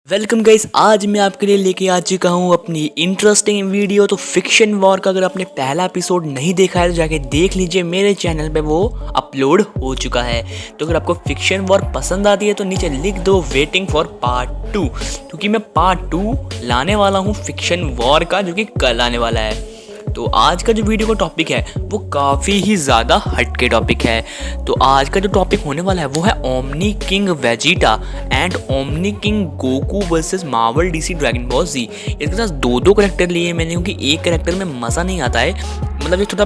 Welcome guys. आज मैं आपके लिए लेके आ चुका हूँ अपनी इंटरेस्टिंग वीडियो। तो फिक्शन वॉर का अगर आपने पहला एपिसोड नहीं देखा है तो जाके देख लीजिए, मेरे चैनल पे वो अपलोड हो चुका है। तो अगर आपको फिक्शन वॉर पसंद आती है तो नीचे लिख दो वेटिंग फॉर पार्ट 2, क्योंकि मैं पार्ट 2 लाने वाला हूँ फिक्शन वॉर का, जो कि कल आने वाला है। तो आज का जो वीडियो का टॉपिक है वो काफ़ी ही ज़्यादा हटके टॉपिक है। तो आज का जो टॉपिक होने वाला है वो है omni king Vegeta and omni king Goku versus Marvel DC Dragon Ball Z. इसके साथ दो करेक्टर लिए मैंने, क्योंकि एक करेक्टर में मज़ा नहीं आता है, मतलब ये थोड़ा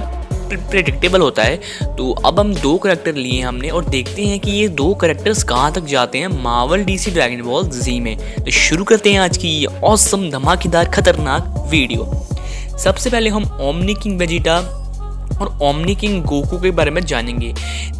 प्रेडिक्टेबल होता है। तो अब हम दो करेक्टर लिए हमने और देखते हैं कि ये दो करेक्टर्स कहाँ तक जाते हैं मार्वल डीसी ड्रैगन बॉल जी में। तो शुरू करते हैं आज की ये ऑसम धमाकेदार खतरनाक वीडियो। सबसे पहले हम ओमनी किंग वेजिटा और ओमनी किंग गोकू के बारे में जानेंगे।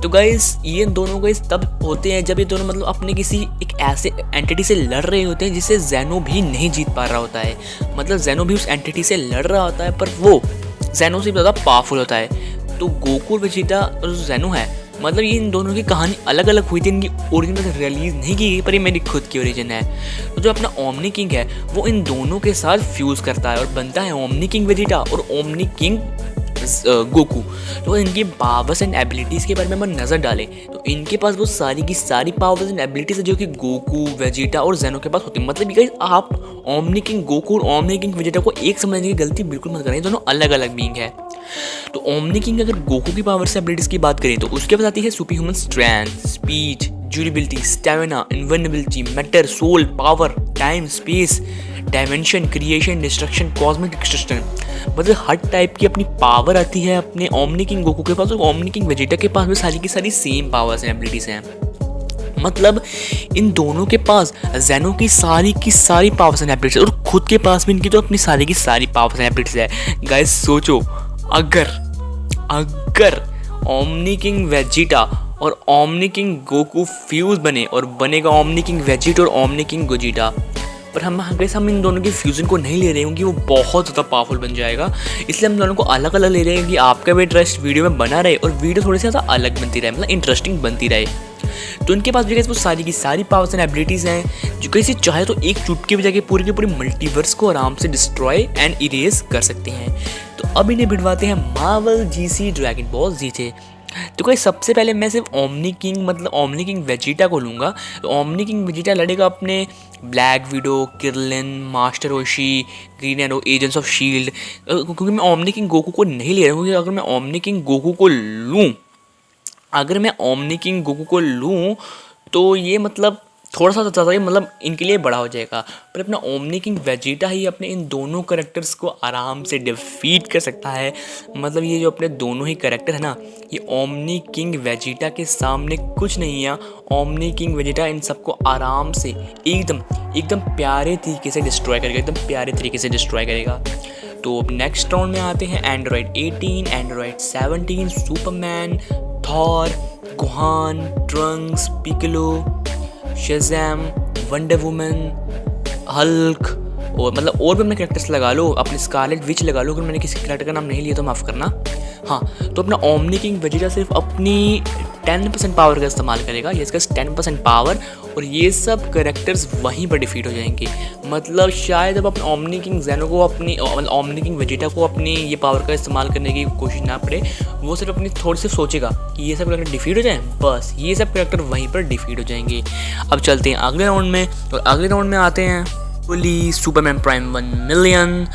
तो गाइस ये दोनों गाइस तब होते हैं जब ये दोनों मतलब अपने किसी एक ऐसे एंटिटी से लड़ रहे होते हैं जिसे ज़ेनो भी नहीं जीत पा रहा होता है। मतलब ज़ेनो भी उस एंटिटी से लड़ रहा होता है पर वो ज़ेनो से ज़्यादा पावरफुल होता है। तो गोकू वेजिटा और ज़ेनो है, मतलब ये इन दोनों की कहानी अलग अलग हुई थी, इनकी ओरिजिन में रिलीज़ नहीं की गई, पर ये मेरी खुद की ओरिजिन है। तो जो अपना ओमनी किंग है वो इन दोनों के साथ फ्यूज़ करता है और बनता है ओमनी किंग वेजिटा और ओमनी किंग गोकू। तो इनकी पावर्स एंड एबिलिटीज़ के बारे में हम नज़र डालें तो इनके पास वो सारी की सारी पावर्स एंड एबिलिटीज़ है जो कि गोकू वेजिटा और ज़ेनो के पास होती है। मतलब गाइस आप ओमनी किंग गोकू और ओमनी किंग वेजिटा को एक समझने की गलती बिल्कुल मत करें, दोनों अलग अलग बीइंग है। तो ओमनी किंग अगर गोकू की पावर से एबिलिटीज़ की बात करें तो उसके पास आती है super human strength, speech, durability, stamina, invulnerability, matter, soul, power, time, space, dimension, creation, destruction, cosmic extraction. मतलब हर टाइप की अपनी पावर आती है अपने ओमनी किंग गोकू के पास, और ओमनी किंग वेजिटा के पास भी सारी की सारी सेम पावर्स एंड एबिलिटीज़ हैं। मतलब इन दोनों के पास ज़ेनो की सारी पावर्स एंड एबिलिटीज और खुद के पास भी इनकी तो अपनी सारी की सारी पावर्स एंड एबिलिटीज है। गाइस सोचो, अगर ओमनी किंग वेजिटा और ओमनी किंग गोकू फ्यूज बने और बनेगा ओमनी किंग वेजिटा और ओमनी किंग गोजिटा, पर हम इन दोनों के फ्यूजन को नहीं ले रहे हैं क्योंकि वो बहुत ज़्यादा पावरफुल बन जाएगा। इसलिए हम दोनों को अलग अलग ले रहे हैं कि आपका भी इंटरेस्ट वीडियो में बना रहे और वीडियो थोड़ी सी ज़्यादा अलग बनती रहे, मतलब इंटरेस्टिंग बनती रहे। तो इनके पास भी वो सारी की सारी पावर्स एंड एबिलिटीज़ हैं जो कैसे चाहे तो एक चुटकी बजा के पूरे के पूरे मल्टीवर्स को आराम से डिस्ट्रॉय एंड इरेज कर सकते हैं। तो अब इन्हें भिड़वाते हैं Marvel DC Dragon Ball Z से। तो कोई सबसे पहले मैं सिर्फ ओमनी किंग मतलब ओमनी किंग वेजिटा को लूँगा। तो ओमनी किंग वेजिटा लड़ेगा अपने Black Widow, Krillin, Master Roshi, Green Arrow, agents of SHIELD. क्योंकि मैं ओमनी किंग गोकू को नहीं ले रहा हूँ, क्योंकि अगर मैं ओमनी किंग गोकू को लूँ तो ये मतलब थोड़ा सा ज़्यादा ही मतलब इनके लिए बड़ा हो जाएगा। पर अपना ओमनी किंग वेजिटा ही अपने इन दोनों करेक्टर्स को आराम से डिफीट कर सकता है। मतलब ये जो अपने दोनों ही करेक्टर है ना, ये ओमनी किंग वेजिटा के सामने कुछ नहीं है। ओमनी किंग वेजिटा इन सबको आराम से एकदम प्यारे तरीके से डिस्ट्रॉय करेगा, तो अब नेक्स्ट राउंड में आते हैं Android 18, Android 17, Superman, Thor, Gohan, Trunks, Piccolo, Shazam, wonder woman, Hulk, और मतलब और भी अपने कैरेक्टर्स लगा लो, अपने स्कारलेट विच लगा लो। अगर मैंने किसी कैरेक्टर का नाम नहीं लिया तो माफ़ करना। हाँ, तो अपना ओमनी किंग वेजिटा सिर्फ अपनी 10% पावर का इस्तेमाल करेगा, ये इसका 10% पावर, और ये सब कैरेक्टर्स वहीं पर डिफीट हो जाएंगे। मतलब शायद अब अपने ओमनी किंग ज़ेनो को ओमनी किंग वेजिटा को अपनी ये पावर का इस्तेमाल करने की कोशिश ना पड़े, वो सिर्फ अपनी थोड़ी सी सोचेगा कि ये सब कैरेक्टर डिफीट हो जाएं, बस ये सब कैरेक्टर वहीं पर डिफीट हो जाएंगे। अब चलते हैं अगले राउंड में, और अगले राउंड में आते हैं पुली, सुपरमैन प्राइम 1 मिलियन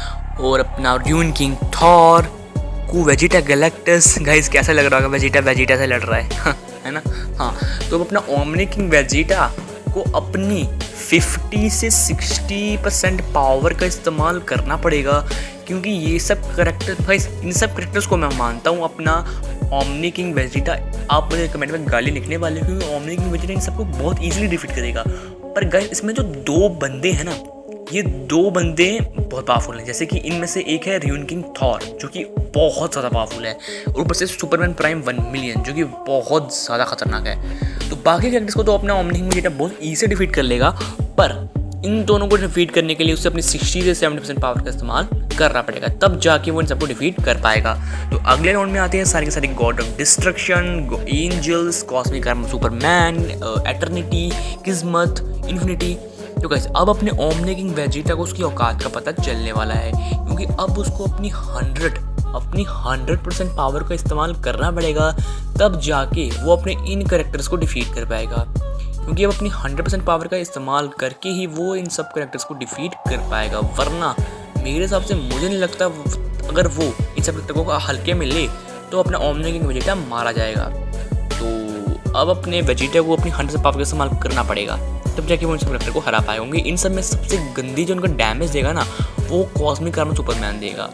और अपना dune king Thor, Vegeta Galactus. Guys कैसा लग रहा होगा, वेजिटा से लड़ रहा है है ना। हाँ, तो अपना ओमनी किंग वेजिटा को अपनी 50 से 60% पावर का इस्तेमाल करना पड़ेगा, क्योंकि ये सब करेक्टर भाई इन सब करेक्टर्स को मैं मानता हूँ अपना ओमनी किंग वेजिटा। आप मुझे कमेंट में गाली लिखने वाले हो, क्योंकि ओमनी किंग वेजिटा इन सबको बहुत ईजिली डिफीट करेगा। पर गाइस इसमें जो दो बंदे हैं ना, ये दो बंदे बहुत पावरफुल हैं। जैसे कि इनमें से एक है ड्यून किंग थॉर जो कि बहुत ज़्यादा पावरफुल है, और ऊपर से सुपरमैन प्राइम 1 मिलियन जो कि बहुत ज़्यादा खतरनाक है। तो बाकी कैरेक्टर्स को तो अपना ओमनी किंग वेजिटा बहुत ईजी डिफीट कर लेगा, पर इन दोनों को डिफीट करने के लिए उसे अपनी 60 से 70% पावर का इस्तेमाल करना पड़ेगा, तब जाके वो इन सबको डिफीट कर पाएगा। तो अगले राउंड में आते हैं सारे के सारे god of destruction, angels, cosmic armour superman, eternity, किस्मत, इन्फिनिटी, तो गाइस अब अपने ओमनी किंग वेजिटा को उसकी औकात का पता चलने वाला है, क्योंकि अब उसको अपनी 100% पावर का इस्तेमाल करना पड़ेगा, तब जाके वो अपने इन कैरेक्टर्स को डिफीट कर पाएगा। क्योंकि अब अपनी 100% पावर का इस्तेमाल करके ही वो इन सब कैरेक्टर्स को डिफीट कर पाएगा, वरना मेरे हिसाब से मुझे नहीं लगता अगर वो इन सब कैरेक्टरों को हल्के में ले तो अपना ओमनी किंग वेजिटा मारा जाएगा। तो अब अपने वेजिटा को अपनी 100% पावर का इस्तेमाल करना पड़ेगा, तब जाके वो इन सब कैरेक्टर को हरा पाएगा। क्योंकि इन सब में सबसे गंदी जो उनका डैमेज देगा ना, वो कॉस्मिक आर्मर सुपरमैन देगा।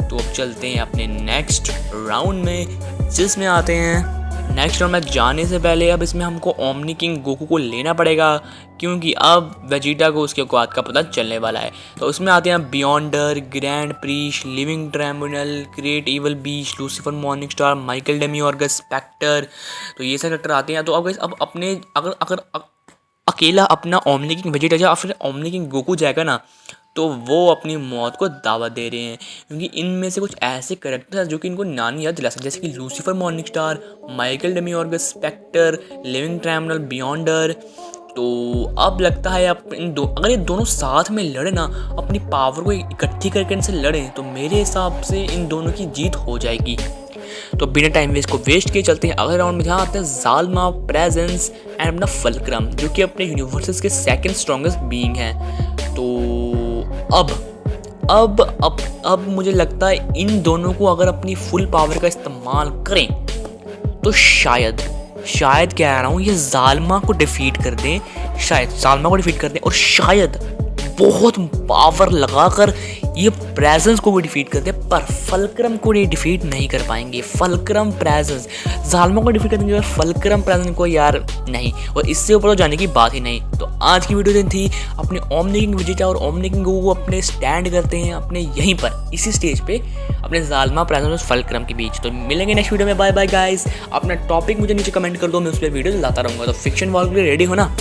तो अब चलते हैं अपने नेक्स्ट राउंड में, जिसमें आते हैं नेक्स्ट राउंड में जाने से पहले अब इसमें हमको ओमनी किंग गोकू को लेना पड़ेगा, क्योंकि अब वेजिटा को उसके औकात का पता चलने वाला है। तो उसमें आते हैं Beyonder, Grand Priest, Living Tribunal, Great Evil Beast, Lucifer Morning Star, Michael Demiurgos, Spectre. तो ये सब कैरेक्टर आते हैं। तो अब अपने अगर अकेला अपना ओमनी किंग वेजिटा या फिर ओमनी किंग गोकू जाएगा ना, तो वो अपनी मौत को दावत दे रहे हैं। क्योंकि इनमें से कुछ ऐसे कैरेक्टर हैं जो कि इनको नानी याद दिला सकते, जैसे कि Lucifer Morning Star, Michael Demiurgos, Spectre, Living Tribunal, Beyonder. तो अब लगता है अगर ये दोनों साथ में लड़े ना, अपनी पावर को इकट्ठी करके इनसे लड़ें, तो मेरे हिसाब से इन दोनों की जीत हो जाएगी। तो बिना टाइम वेस्ट किए चलते हैं अगले राउंड में, जहाँ आते हैं ज़ाल्मा, प्रेजेंस एंड अपना फल्क्रम, जो कि अपने यूनिवर्सेस के सेकंड स्ट्रॉन्गेस्ट बीइंग हैं। तो अब मुझे लगता है इन दोनों को अगर अपनी फुल पावर का इस्तेमाल करें तो शायद कह रहा हूँ ये ज़ाल्मा को डिफीट कर दें, और शायद बहुत पावर लगाकर ये प्रेजेंस को भी डिफीट करते हैं, पर फल्क्रम को ये डिफीट नहीं कर पाएंगे। फल्क्रम प्रेजेंस ज़ाल्मा को डिफीट कर देंगे, फल्क्रम प्रेजेंस को यार नहीं, और इससे ऊपर तो जाने की बात ही नहीं। तो आज की वीडियो थी अपने ओमनी किंग वेजिटा और ओमनी किंग गोकू अपने स्टैंड करते हैं अपने यहीं पर इसी स्टेज पे अपने ज़ाल्मा, प्रेजेंस और फल्क्रम के बीच। तो मिलेंगे नेक्स्ट वीडियो में। Bye bye guys. अपना टॉपिक मुझे नीचे कमेंट कर दो, मैं उस पर वीडियो लाता रहूँगा। तो फिक्शन वॉर के लिए रेडी हो ना।